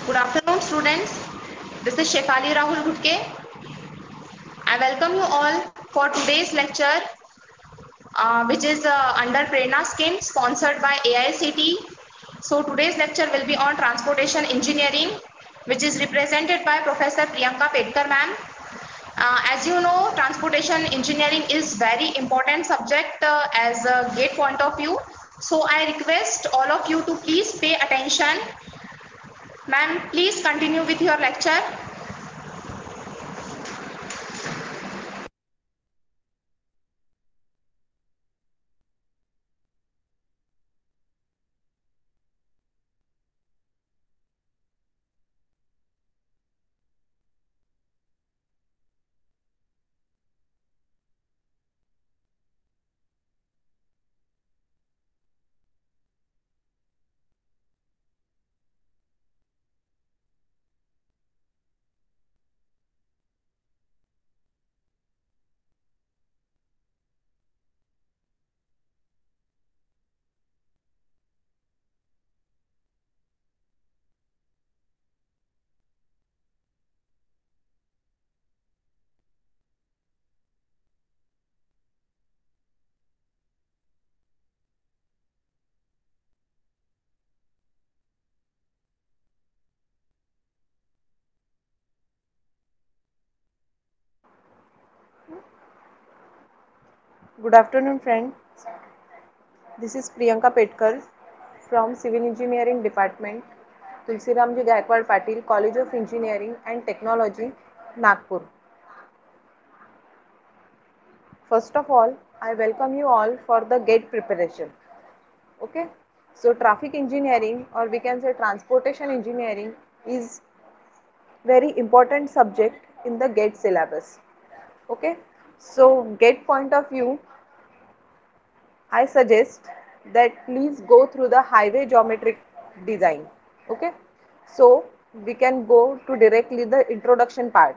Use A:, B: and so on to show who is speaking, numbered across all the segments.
A: Good afternoon, students. This is Shefali Rahul Gutke. I welcome you all for today's lecture, which is under Prerna scheme sponsored by AICT. So today's lecture will be on transportation engineering, which is represented by Professor Priyanka Pedkar ma'am. As you know, transportation engineering is very important subject as a GATE point of view. So I request all of you to please pay attention. Ma'am, please continue with your lecture.
B: Good afternoon, friends. This is Priyanka Petkar from Civil Engineering Department, Tulsiramji Gaikwad Patil, College of Engineering and Technology, Nagpur. First of all, I welcome you all for the GATE preparation. Okay, so traffic engineering, or we can say transportation engineering, is very important subject in the GATE syllabus. Okay, so GATE point of view, I suggest that please go through the highway geometric design. Okay, so we can go to directly the introduction part.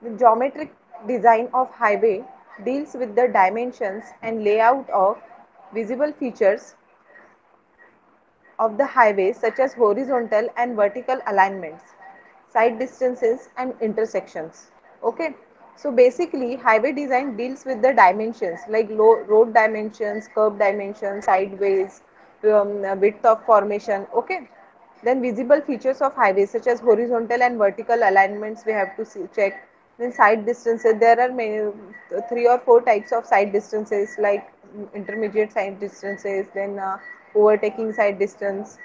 B: The geometric design of highway deals with the dimensions and layout of visible features of the highway, such as horizontal and vertical alignments, side distances and intersections. Okay, so basically highway design deals with the dimensions like road dimensions, curb dimensions, sideways, width of formation. Okay, then visible features of highways such as horizontal and vertical alignments we have to check. Then side distances, there are many, three or four types of side distances like intermediate side distances, then overtaking side distance.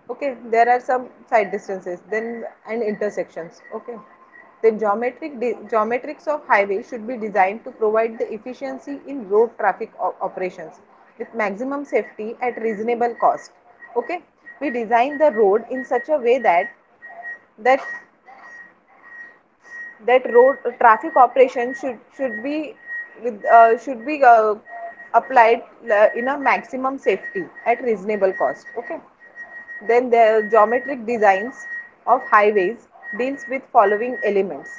B: Okay, there are some side distances, then and intersections. Okay, then geometrics of highway should be designed to provide the efficiency in road traffic operations with maximum safety at reasonable cost. Okay, we design the road in such a way that that road traffic operation should be applied in a maximum safety at reasonable cost. Okay, then the geometric designs of highways deals with following elements.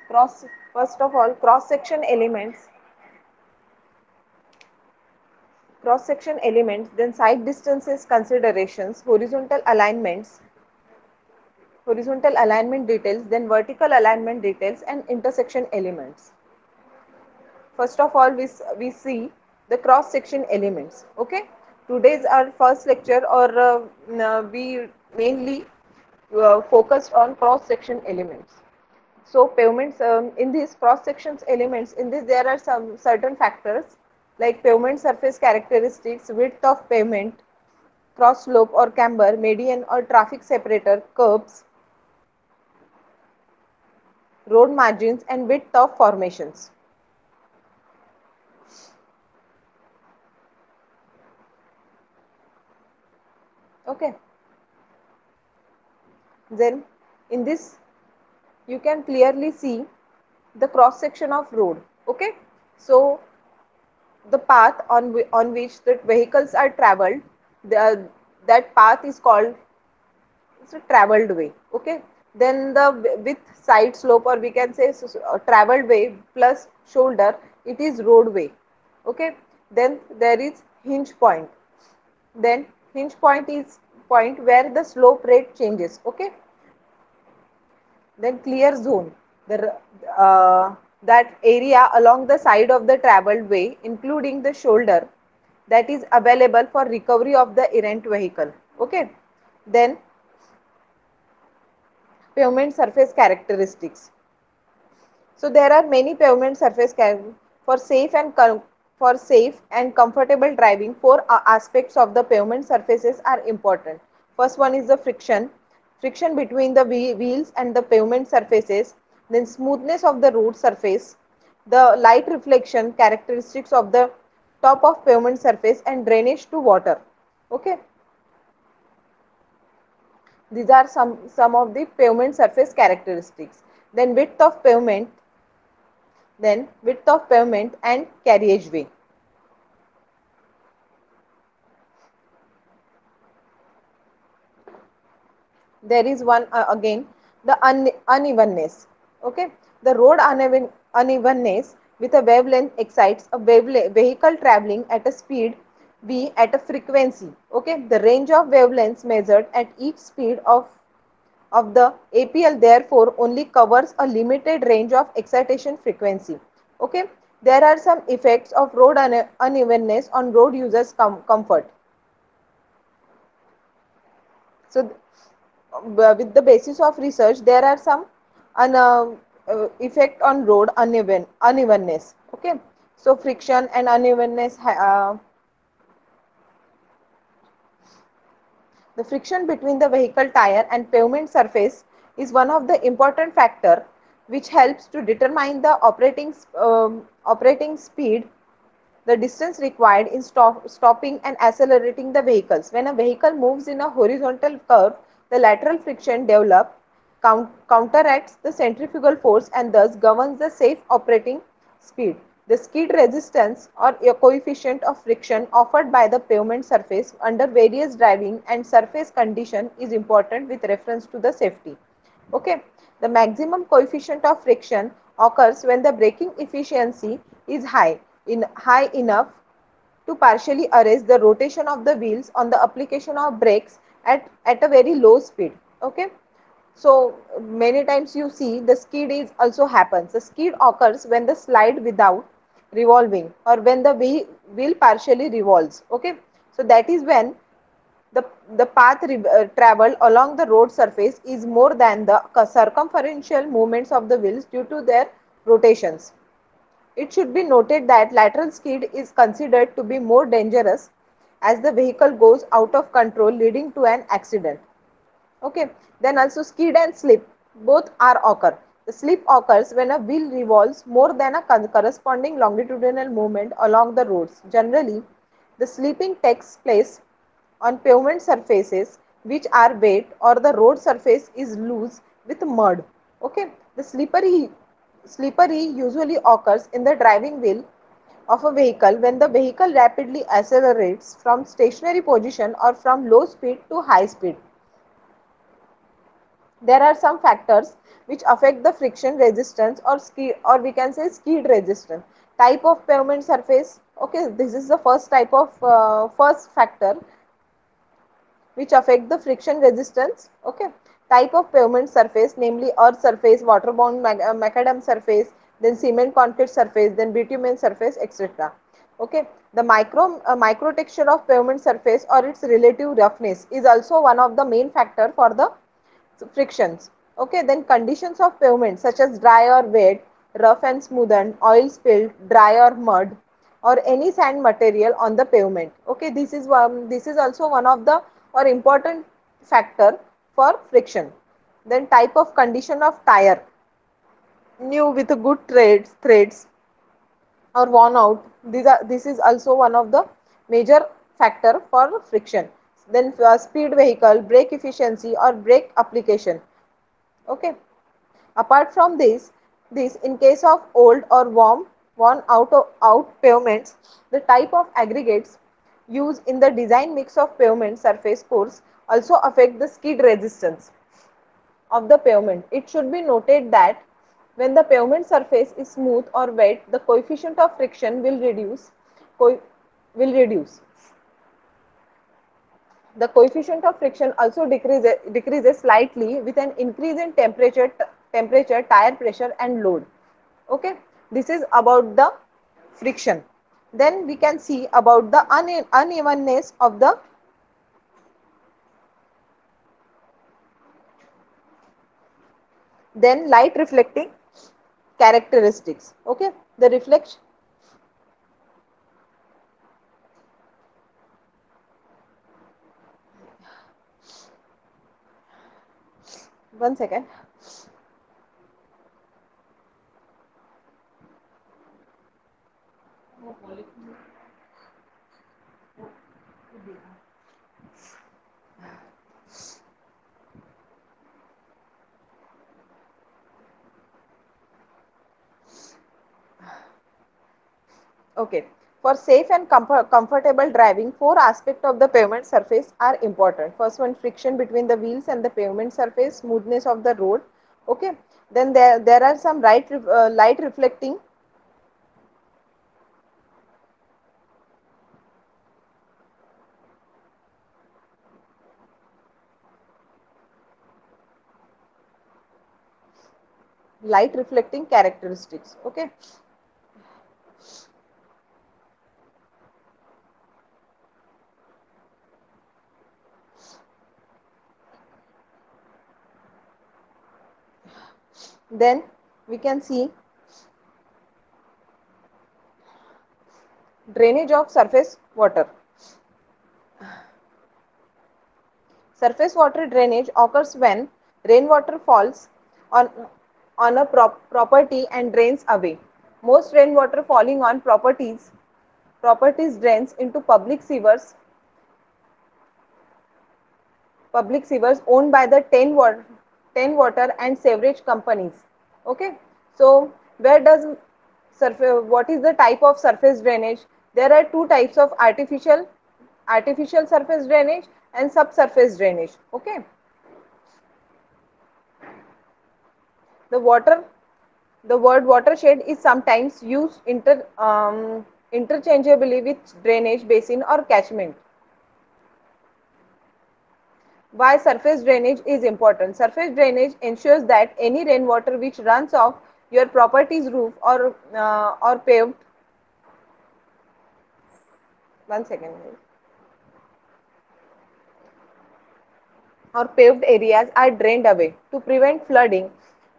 B: Cross First of all, cross section elements, then side distances considerations, horizontal alignment details, then vertical alignment details and intersection elements. First of all, we see the cross section elements. Okay, today's our first lecture, or we mainly focused on cross section elements. So pavements, in these cross sections elements, in this there are some certain factors like pavement surface characteristics, width of pavement, cross slope or camber, median or traffic separator, curbs, road margins and width of formations. Okay, then in this you can clearly see the cross section of road. Okay, so the path on which the vehicles are traveled, the, that path is called, it's a traveled way. Okay, Then the with side slope, or we can say traveled way plus shoulder, it is roadway. Okay. Then there is hinge point. Then hinge point is point where the slope rate changes. Okay. Then clear zone, the that area along the side of the traveled way, including the shoulder, that is available for recovery of the errant vehicle. Okay. Then pavement surface characteristics. So there are many pavement surface for safe and comfortable driving. Four aspects of the pavement surfaces are important. First one is the friction between the wheels and the pavement surfaces. Then smoothness of the road surface, the light reflection characteristics of the top of pavement surface, and drainage to water. Okay, these are some of the pavement surface characteristics. Then width of pavement and carriageway. There is one again, the unevenness. Okay, the road unevenness with a wavelength excites a vehicle traveling at a speed v at a frequency. Okay, the range of wavelengths measured at each speed of the APL therefore only covers a limited range of excitation frequency. Okay, there are some effects of road unevenness on road users comfort. So with the basis of research, there are some effect on road unevenness. Okay, so friction and unevenness. The friction between the vehicle tire and pavement surface is one of the important factor which helps to determine the operating speed, the distance required in stopping and accelerating the vehicles. When a vehicle moves in a horizontal curve, the lateral friction developed counteracts the centrifugal force and thus governs the safe operating speed. The skid resistance or a coefficient of friction offered by the pavement surface under various driving and surface condition is important with reference to the safety. Okay. The maximum coefficient of friction occurs when the braking efficiency is high enough to partially arrest the rotation of the wheels on the application of brakes at a very low speed. Okay. So many times you see the skid is also happens. The skid occurs when the slide without revolving or when the wheel partially revolves. Okay. So that is when the path traveled along the road surface is more than the circumferential movements of the wheels due to their rotations. It should be noted that lateral skid is considered to be more dangerous as the vehicle goes out of control leading to an accident. Okay, then also skid and slip both are occur. The slip occurs when a wheel revolves more than a corresponding longitudinal movement along the roads. Generally, the slipping takes place on pavement surfaces which are wet or the road surface is loose with mud. Okay, the slippery usually occurs in the driving wheel of a vehicle when the vehicle rapidly accelerates from stationary position or from low speed to high speed. There are some factors which affect the friction resistance or skid, or we can say skid resistance. Type of pavement surface. Okay, this is the first type of first factor which affect the friction resistance. Okay, type of pavement surface, namely earth surface, waterborne macadam surface, then cement concrete surface, then bitumen surface, etc. Okay, the micro texture of pavement surface or its relative roughness is also one of the main factor for the frictions. Okay, then conditions of pavement such as dry or wet, rough and smoothened, oil spilled, dry or mud, or any sand material on the pavement. Okay, this is also one of the or important factor for friction. Then type of condition of tire, new with good threads or worn out. This is also one of the major factor for friction. Then speed vehicle, brake efficiency or brake application. Okay. Apart from this in case of old or worn out pavements, the type of aggregates used in the design mix of pavement surface course also affect the skid resistance. of the pavement. It should be noted that when the pavement surface is smooth or wet, the coefficient of friction will reduce. Co will reduce. The coefficient of friction also decreases slightly with an increase in temperature, tire pressure and load. Okay, this is about the friction. Then we can see about the unevenness of the then light reflecting characteristics. Okay, the reflection. One second. Okay. For safe and comfortable driving, four aspects of the pavement surface are important. First one, friction between the wheels and the pavement surface, smoothness of the road. Okay. Then there are some light reflecting characteristics. Okay. Then we can see drainage of surface water. Surface water drainage occurs when rainwater falls on, on a property and drains away. Most rainwater falling on properties drains into public sewers owned by the 10 water and sewerage companies. Okay, so where does surface, what is the type of surface drainage? There are two types of artificial surface drainage and subsurface drainage. Okay, the water the word watershed is sometimes used interchangeably with drainage basin or catchment. Why surface drainage is important? Surface drainage ensures that any rainwater which runs off your property's roof or paved one second or paved areas are drained away. To prevent flooding,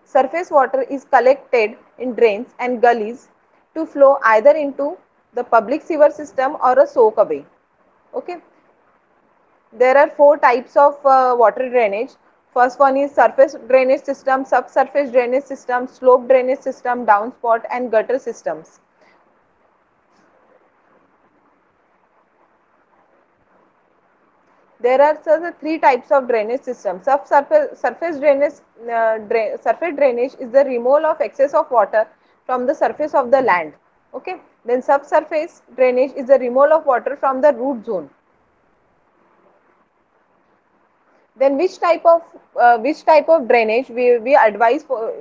B: surface water is collected in drains and gullies to flow either into the public sewer system or a soak away. Okay. There are four types of water drainage. First one is surface drainage system, subsurface drainage system, slope drainage system, downspout and gutter systems. There are three types of drainage systems. Surface drainage is the removal of excess of water from the surface of the land. Okay. Then subsurface drainage is the removal of water from the root zone. Then which type of drainage we advise for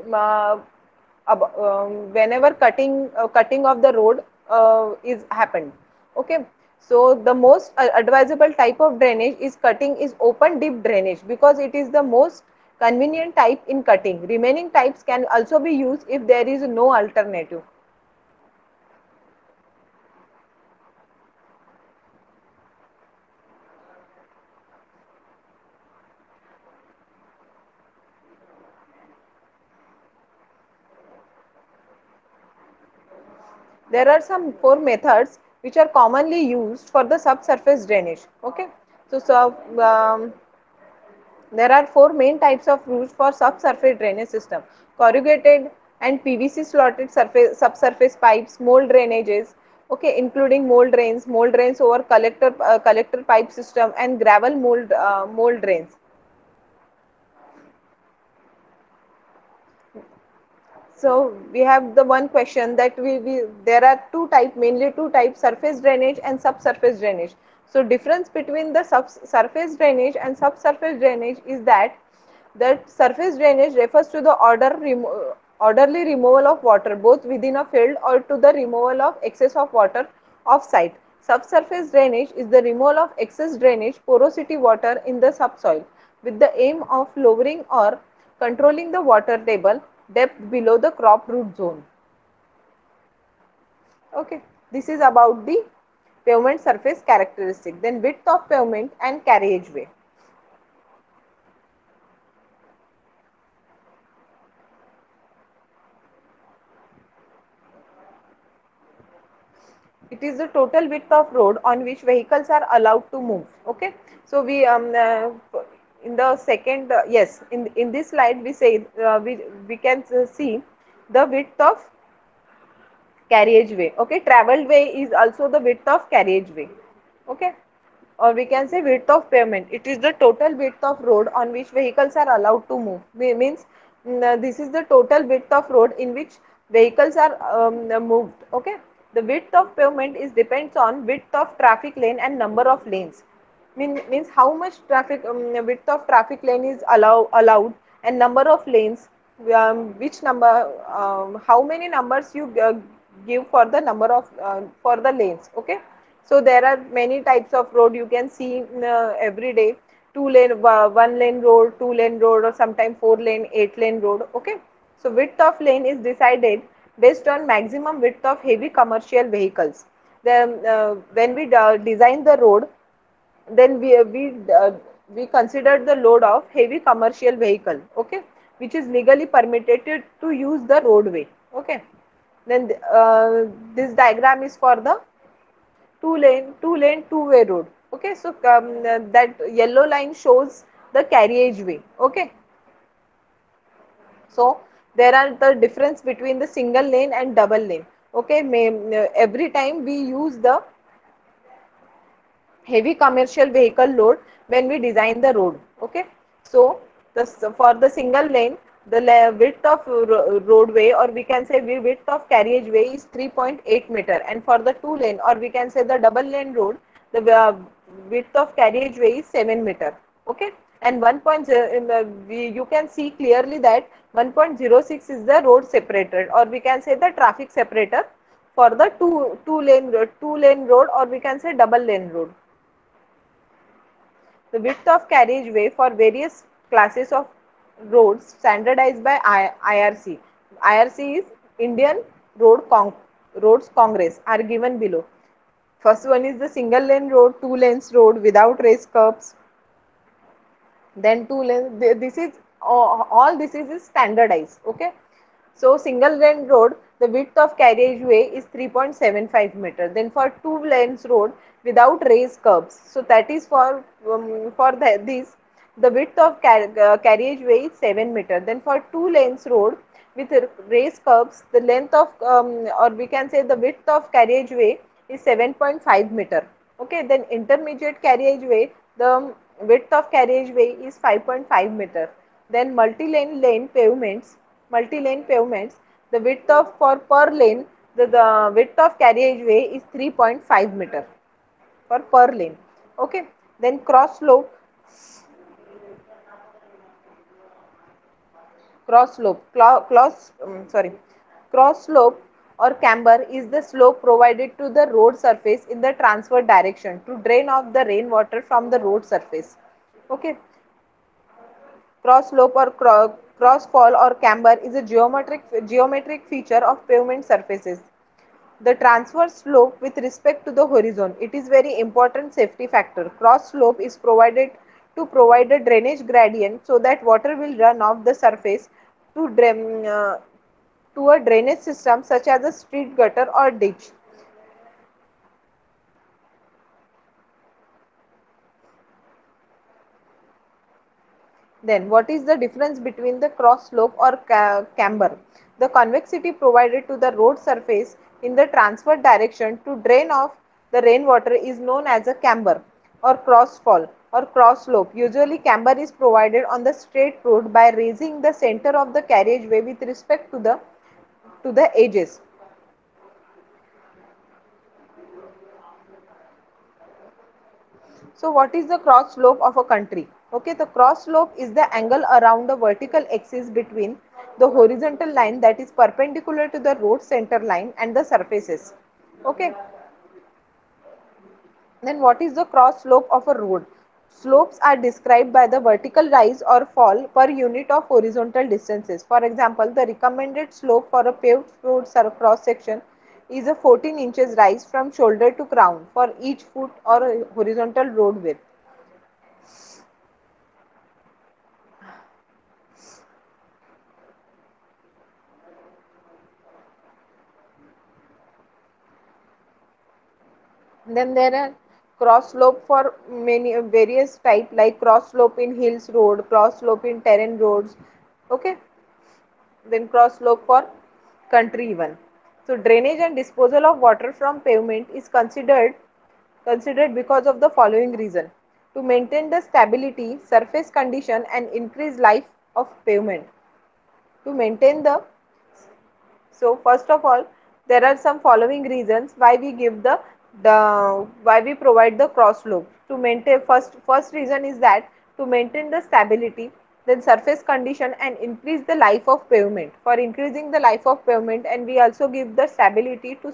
B: whenever cutting of the road is happened. Okay, so the most advisable type of drainage is cutting is open dip drainage because it is the most convenient type in cutting. Remaining types can also be used if there is no alternative. There are some four methods which are commonly used for the subsurface drainage. Okay, so there are four main types of routes for subsurface drainage system: corrugated and PVC slotted subsurface pipes, mold drainages, okay, including mold drains over collector pipe system, and gravel mold drains. So we have the one question that we there are mainly two types, surface drainage and subsurface drainage. So difference between the surface drainage and subsurface drainage is that That surface drainage refers to the orderly removal of water both within a field or to the removal of excess of water off site. Subsurface drainage is the removal of excess drainage porosity water in the subsoil with the aim of lowering or controlling the water table depth below the crop root zone. Okay, this is about the pavement surface characteristic. Then width of pavement and carriageway. It is the total width of road on which vehicles are allowed to move. Okay, so we in the second yes, in this slide we say we can see the width of carriageway. Okay, traveled way is also the width of carriageway. Okay, or we can say width of pavement. It is the total width of road on which vehicles are allowed to move. Means this is the total width of road in which vehicles are moved. Okay, the width of pavement is depends on width of traffic lane and number of lanes. Means how much traffic width of traffic lane is allowed and number of lanes, which number, how many numbers you give for the number of for the lanes. Okay, so there are many types of road you can see every day. Two lane, one lane road, two lane road, or sometime four lane, 8 lane road. Okay, so width of lane is decided based on maximum width of heavy commercial vehicles. When we design the road, then we considered the load of heavy commercial vehicle. Okay, which is legally permitted to use the roadway. Okay, then this diagram is for the two-way road. Okay, so that yellow line shows the carriageway. Okay, so there are the difference between the single lane and double lane. Okay, every time we use the heavy commercial vehicle load when we design the road. Okay, so for the single lane, the width of roadway, or we can say width of carriageway, is 3.8 meter, and for the two lane, or we can say the double lane road, the width of carriageway is 7 meter. Okay, and 1.0 you can see clearly that 1.06 is the road separator, or we can say the traffic separator for the two lane road, or we can say double lane road. The width of carriageway for various classes of roads standardized by IRC. IRC is Indian Roads Congress are given below. First one is the single lane road, two lanes road without race curbs, then two lanes. This is all this is standardized. Okay, so single lane road, the width of carriageway is 3.75 meter. Then for two lanes road without raised curbs, so that is for this, the width of carriageway is 7 meter. Then for two lanes road with raised curbs, the length of or we can say the width of carriageway is 7.5 meter. Okay, then intermediate carriageway, the width of carriageway is 5.5 meter. Then multi-lane pavements, the width of for per lane, the width of carriageway is 3.5 meter for per lane. Okay, then cross slope, cross slope or camber is the slope provided to the road surface in the transfer direction to drain off the rainwater from the road surface. Okay, cross slope or cross fall or camber is a geometric feature of pavement surfaces. The transfer slope with respect to the horizon. It is very important safety factor. Cross slope is provided to provide a drainage gradient so that water will run off the surface to to a drainage system such as a street gutter or ditch. Then, what is the difference between the cross slope or camber? The convexity provided to the road surface in the transfer direction to drain off the rainwater is known as a camber or cross fall or cross slope. Usually, camber is provided on the straight road by raising the center of the carriageway with respect to the edges. So, what is the cross slope of a country? Okay, the cross slope is the angle around the vertical axis between the horizontal line that is perpendicular to the road center line and the surfaces. Okay, then what is the cross slope of a road? Slopes are described by the vertical rise or fall per unit of horizontal distances. For example, the recommended slope for a paved road cross section is a 14 inches rise from shoulder to crown for each foot or horizontal road width. Then there are cross slope for many various type, like cross slope in hills road, cross slope in terrain roads. Okay, then cross slope for country even. So drainage and disposal of water from pavement is considered because of the following reason: to maintain the stability, surface condition and increase life of pavement. To maintain the So first of all, there are some following reasons why we give the why we provide the cross slope. To maintain, first reason is that to maintain the stability, then surface condition and increase the life of pavement. For increasing the life of pavement, and we also give the stability to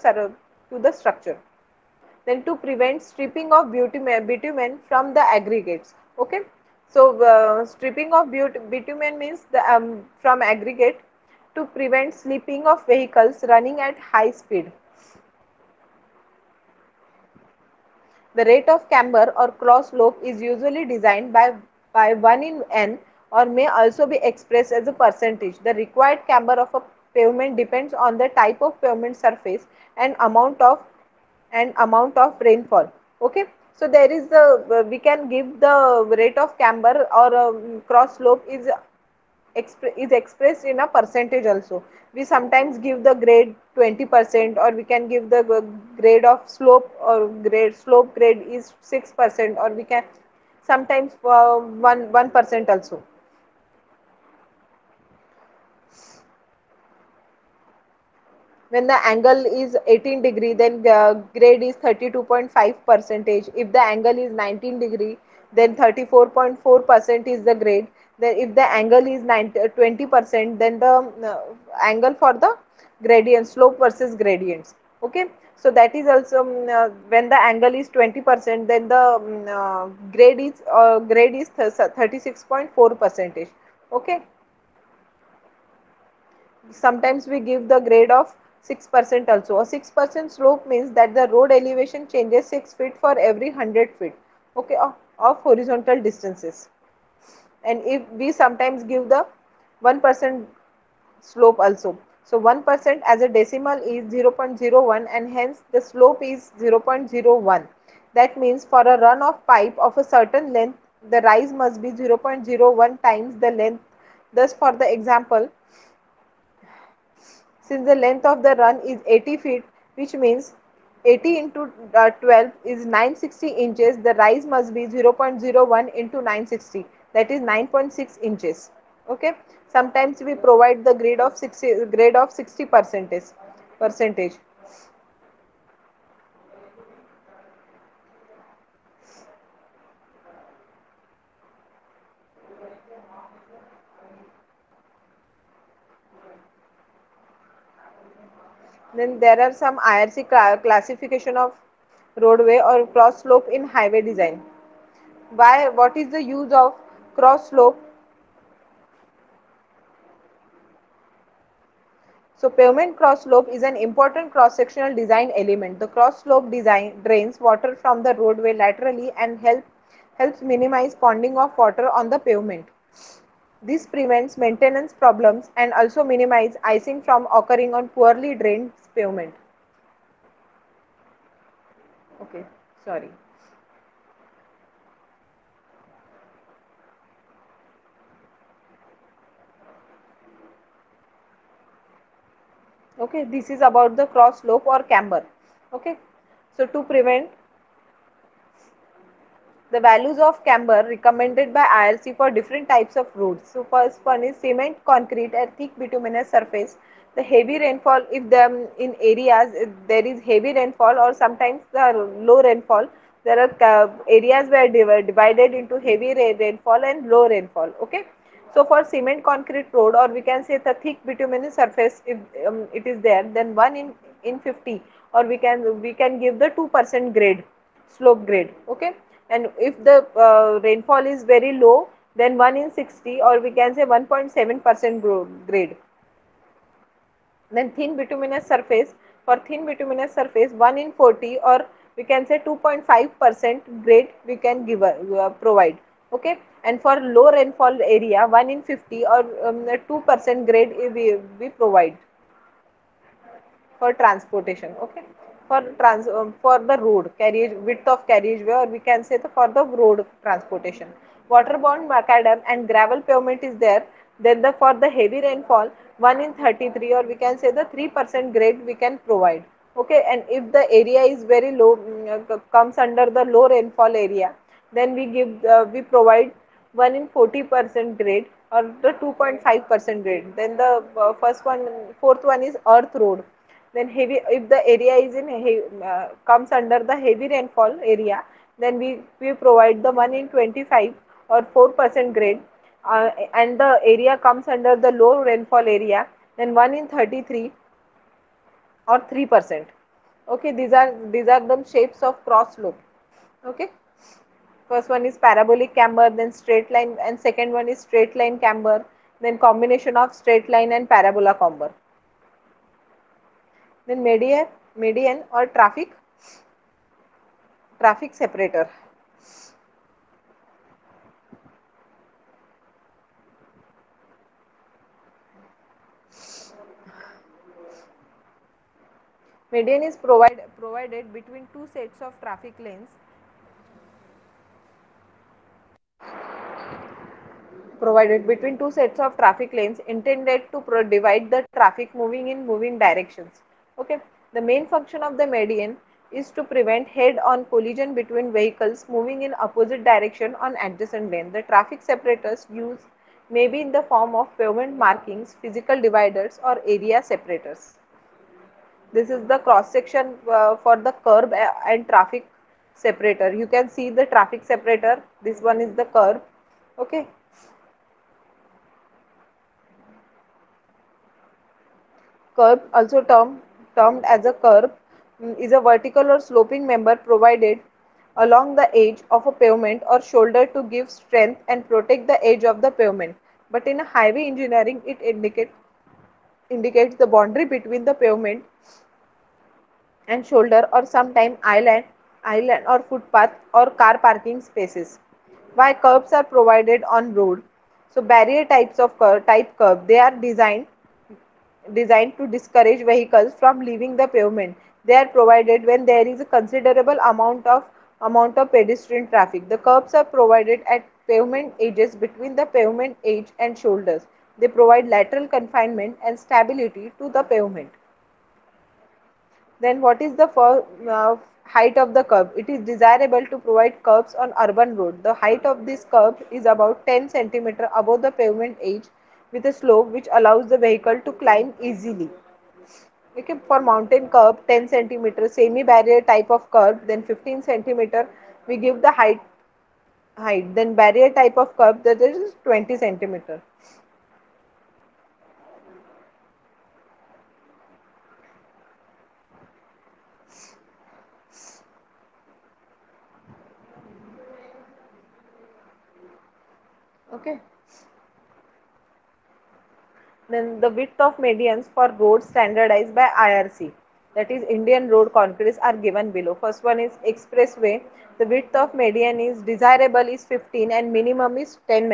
B: the structure. Then to prevent stripping of bitumen from the aggregates. Okay, so stripping of bitumen means the from aggregate to prevent slipping of vehicles running at high speed. The rate of camber or cross slope is usually designed by 1 in n or may also be expressed as a percentage. The required camber of a pavement depends on the type of pavement surface and amount of rainfall. Okay, so there is the we can give the rate of camber or cross slope is expressed in a percentage also. We sometimes give the grade 20%, or we can give the grade of slope, or grade is 6%, or we can sometimes 1% also. When the angle is 18 degree, then grade is 32.5 percentage. If the angle is 19 degree, then 34.4% is the grade. Then if the angle is 20%, then the angle for the gradient, slope versus gradients. Okay, so that is also when the angle is 20%, then the grade is 36.4 percentage. Okay, sometimes we give the grade of 6% also. A 6% slope means that the road elevation changes 6 feet for every 100 feet, okay, of horizontal distances. And if we sometimes give the 1% slope also. So 1% as a decimal is 0.01, and hence the slope is 0.01. That means for a run of pipe of a certain length, the rise must be 0.01 times the length. Thus, for the example, since the length of the run is 80 feet, which means 80 into 12 is 960 inches, the rise must be 0.01 into 960, that is 9.6 inches. Okay. Sometimes we provide the grade of 60 percentage. Then there are some IRC classification of roadway or cross slope in highway design. Why? What is the use of cross slope? So pavement cross slope is an important cross-sectional design element. The cross slope design drains water from the roadway laterally and helps minimize ponding of water on the pavement. This prevents maintenance problems and also minimize icing from occurring on poorly drained pavement. Okay, sorry. Okay, this is about the cross slope or camber. Okay, so to prevent the values of camber recommended by IRC for different types of roads. So first one is cement, concrete and thick bituminous surface. The heavy rainfall, if the in areas there is heavy rainfall or sometimes the low rainfall, There are areas where divided into heavy rainfall and low rainfall. Okay. So for cement concrete road, or we can say the thick bituminous surface, if it is there, then 1 in 50, or we can give the 2% grade, slope grade. Okay. And if the rainfall is very low, then 1 in 60, or we can say 1.7% grade. Then thin bituminous surface, for thin bituminous surface 1 in 40, or we can say 2.5% grade we can give provide. Okay. And for low rainfall area 1 in 50, or 2% grade we provide for transportation. Okay. For for the road carriage, width of carriageway, or we can say for the road transportation, waterborne macadam and gravel pavement is there. Then the for the heavy rainfall 1 in 33, or we can say the 3% grade we can provide. Okay. And if the area is very low, comes under the low rainfall area, then we provide 1 in 40% grade, or the 2.5% grade. Then the fourth one is earth road. Then heavy, if the area is comes under the heavy rainfall area, then we provide the 1 in 25, or 4% grade. And the area comes under the low rainfall area, then 1 in 33, or 3%. Okay. These are the shapes of cross slope. Okay. First one is parabolic camber, then straight line, and second one is straight line camber, then combination of straight line and parabola camber. Then median or traffic separator. Median is provided between two sets of traffic lanes, intended to divide the traffic moving in moving directions. Okay. The main function of the median is to prevent head-on collision between vehicles moving in opposite direction on adjacent lane. The traffic separators used may be in the form of pavement markings, physical dividers, or area separators. This is the cross section for the curb and traffic separator. You can see the traffic separator. This one is the curb. Okay. Curb, also termed as a curb, is a vertical or sloping member provided along the edge of a pavement or shoulder to give strength and protect the edge of the pavement. But in a highway engineering, it indicates the boundary between the pavement and shoulder, or sometime island or footpath or car parking spaces. Why curbs are provided on road? So barrier types of type curb, they are designed to discourage vehicles from leaving the pavement. They are provided when there is a considerable amount of pedestrian traffic. The curbs are provided at pavement edges between the pavement edge and shoulders. They provide lateral confinement and stability to the pavement. Then what is the height of the curb? It is desirable to provide curbs on urban road. The height of this curb is about 10 centimeter above the pavement edge, with a slope which allows the vehicle to climb easily. Okay, for mountain curb 10 centimeter, semi barrier type of curb, then 15 centimeter we give the height. Then barrier type of curb, that is 20 centimeter. Okay. Then the width of medians for roads standardized by IRC, that is Indian Road Concretes, are given below. First one is expressway. The width of median is desirable is 15 and minimum is 10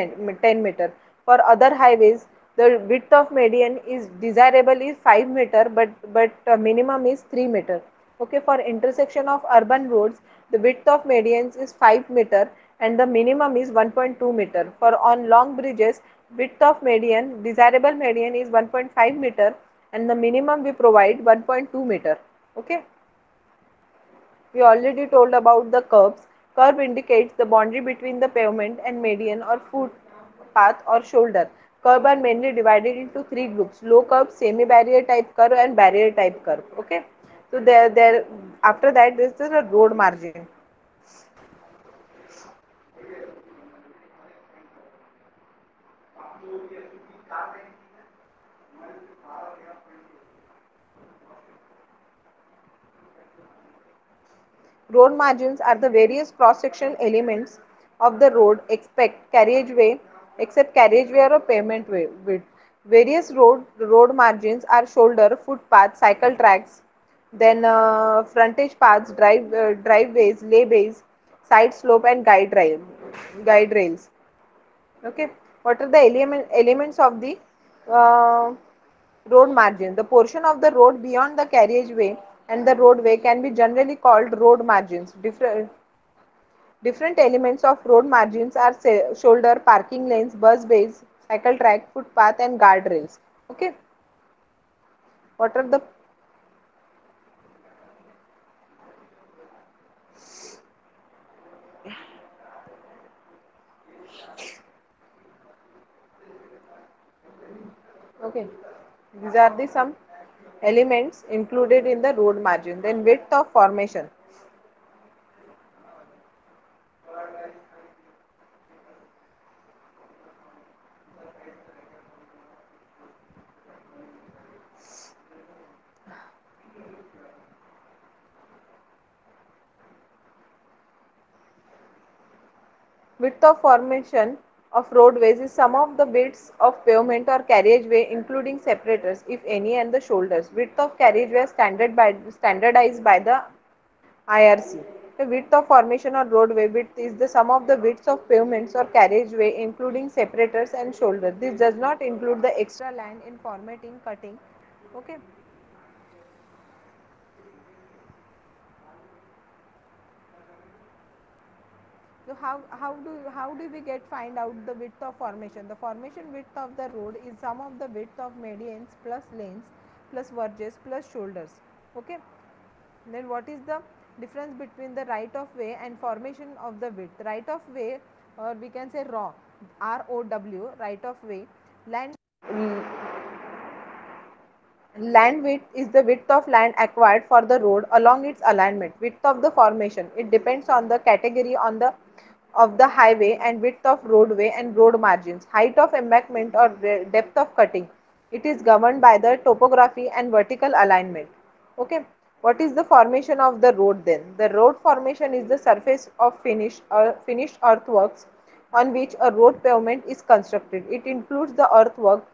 B: meter. For other highways, the width of median is desirable is 5 meter, but minimum is 3 meter. Okay, for intersection of urban roads, the width of medians is 5 meter and the minimum is 1.2 meter. For on long bridges, width of median, desirable median is 1.5 meter and the minimum we provide 1.2 meter. Okay. We already told about the curbs. Curb indicates the boundary between the pavement and median or footpath or shoulder. Curb are mainly divided into three groups: low curb, semi-barrier type curb, and barrier type curb. Okay. So there after that this is a road margin. Road margins are the various cross-section elements of the road except carriageway or pavement way width. Various road margins are shoulder, footpath, cycle tracks, then frontage paths, driveways, layways, side slope, and guide rails. Okay, what are the elements of the uh, road margin? The portion of the road beyond the carriageway and the roadway can be generally called road margins. Different elements of road margins are shoulder, parking lanes, bus bays, cycle track, footpath, and guardrails. Okay, what are the okay? These are the some elements included in the road margin. Then width of formation. Width of formation of roadways is sum of the widths of pavement or carriageway including separators, if any, and the shoulders. Width of carriageway is standardized by the IRC. The width of formation or roadway width is the sum of the widths of pavements or carriageway including separators and shoulders. This does not include the extra land in formatting, cutting. Okay. So how do we get find out the width of formation? The formation width of the road is sum of the width of medians plus lanes plus verges plus shoulders. Okay. Then what is the difference between the right of way and formation of the width? Right of way, or we can say ROW, right of way. Land Land width is the width of land acquired for the road along its alignment. Width of the formation. It depends on the category on the of the highway and width of roadway and road margins. Height of embankment or depth of cutting. It is governed by the topography and vertical alignment. Okay. What is the formation of the road then? The road formation is the surface of finished earthworks on which a road pavement is constructed. It includes the earthwork,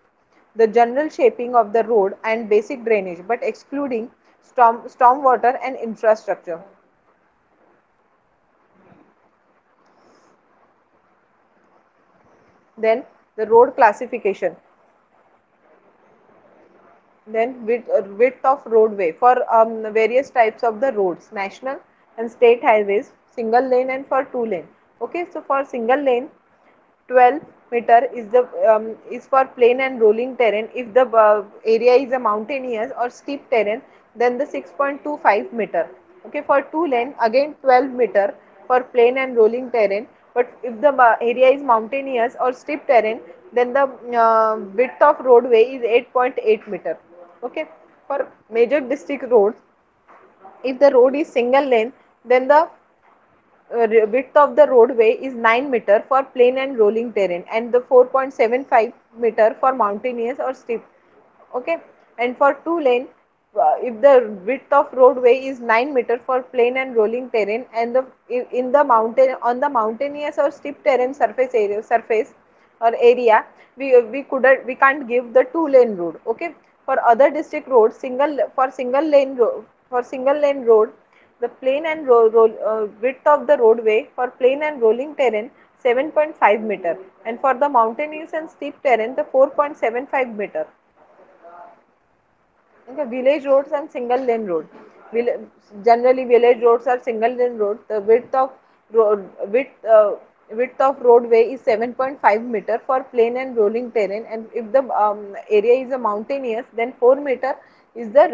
B: the general shaping of the road and basic drainage, but excluding stormwater and infrastructure. Then the road classification. Then width of roadway for various types of the roads, national and state highways, single lane and for two lane. Okay, so for single lane, 12 meter is for plain and rolling terrain. If the area is a mountainous or steep terrain, then the 6.25 meter. Okay, for two lane again 12 meter for plain and rolling terrain. But if the area is mountainous or steep terrain, then the width of roadway is 8.8 meter. Okay, for major district roads, if the road is single lane, then the width of the roadway is 9 meter for plain and rolling terrain and the 4.75 meter for mountainous or steep. Okay, and for two lane, if the width of roadway is 9 meter for plain and rolling terrain and the in the mountain on the mountainous or steep terrain surface or area, we can't give the two lane road. Okay, for other district roads, single lane road, the plain and width of the roadway for plain and rolling terrain 7.5 meter, and for the mountainous and steep terrain the 4.75 meter. Okay, village roads and single lane road. Generally, village roads are single lane road. The road width of roadway is 7.5 meter for plain and rolling terrain, and if the area is a mountainous, then 4 meter is the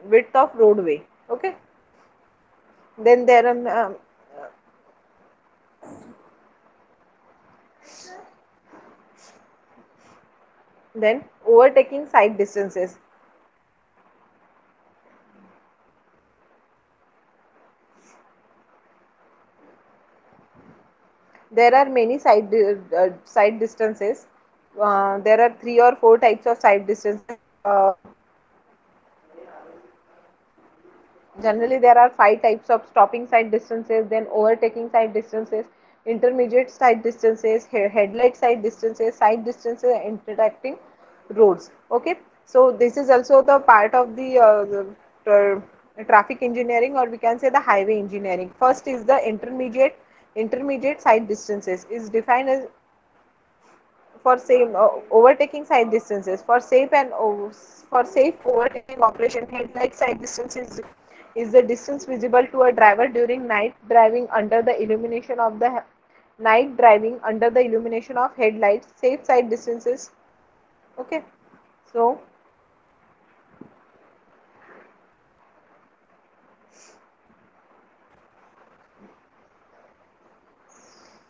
B: width of roadway. Okay. Then there are then overtaking side distances. There are many side distances. there are 3 or 4 types of side distances. Generally, there are 5 types of stopping side distances, then overtaking side distances, intermediate side distances, headlight side distances, and interacting roads. Okay, so this is also the part of the traffic engineering, or we can say the highway engineering. First is the intermediate side distances is defined as for same overtaking side distances for safe overtaking operation. Headlight side distance is the distance visible to a driver during night driving under the illumination of headlights. Safe side distances. Okay, so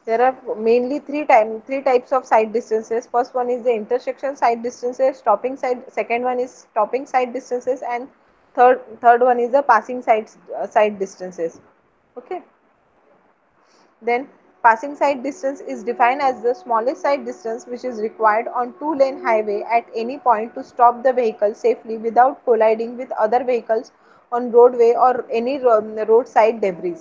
B: there are mainly three types of side distances. First one is the intersection side distances, stopping side. Second one is stopping side distances, and third one is the passing side distances. Okay. Then passing side distance is defined as the smallest side distance which is required on two-lane highway at any point to stop the vehicle safely without colliding with other vehicles on roadway or any roadside debris.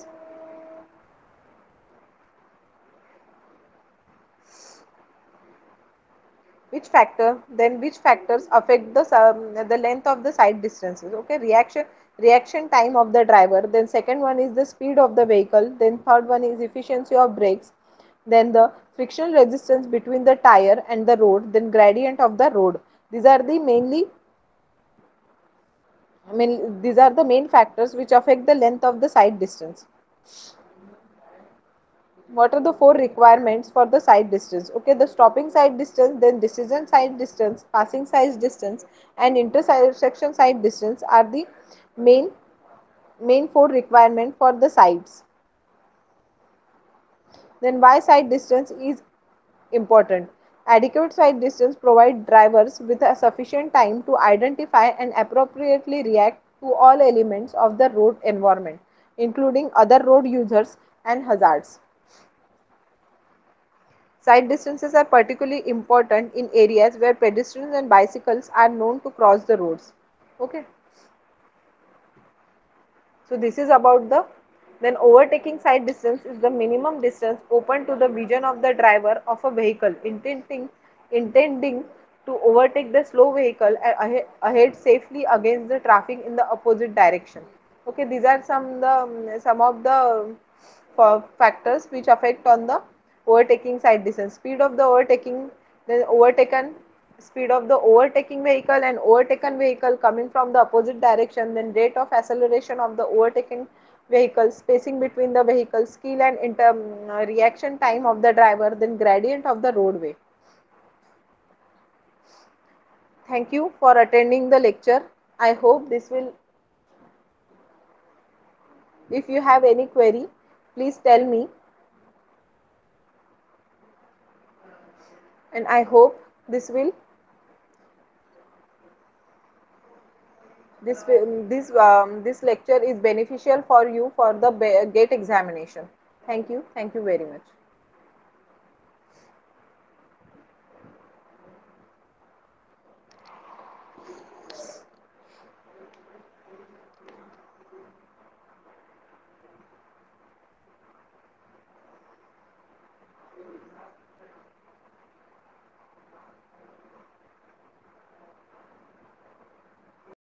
B: Which factors affect the length of the side distances? Okay, reaction time of the driver. Then second one is the speed of the vehicle. Then third one is efficiency of brakes. Then the frictional resistance between the tire and the road. Then gradient of the road. These are the mainly these are the main factors which affect the length of the side distance. What are the 4 requirements for the side distance? Okay, the stopping side distance, then decision side distance, passing side distance, and intersection side distance are the main main 4 requirements for the sides. Then why side distance is important? Adequate side distance provide drivers with a sufficient time to identify and appropriately react to all elements of the road environment, including other road users and hazards. Side distances are particularly important in areas where pedestrians and bicycles are known to cross the roads. Okay, so this is about the then overtaking side distance is the minimum distance open to the vision of the driver of a vehicle intending to overtake the slow vehicle ahead safely against the traffic in the opposite direction. Okay, these are some of the factors which affect on the overtaking side distance. Speed of the overtaking, then overtaken speed of the overtaking vehicle and overtaken vehicle coming from the opposite direction, then rate of acceleration of the overtaken vehicle, spacing between the vehicles, skill and reaction time of the driver, then gradient of the roadway. Thank you for attending the lecture. I hope this will, if you have any query, please tell me, and I hope this lecture is beneficial for you for the GATE examination. Thank you very much.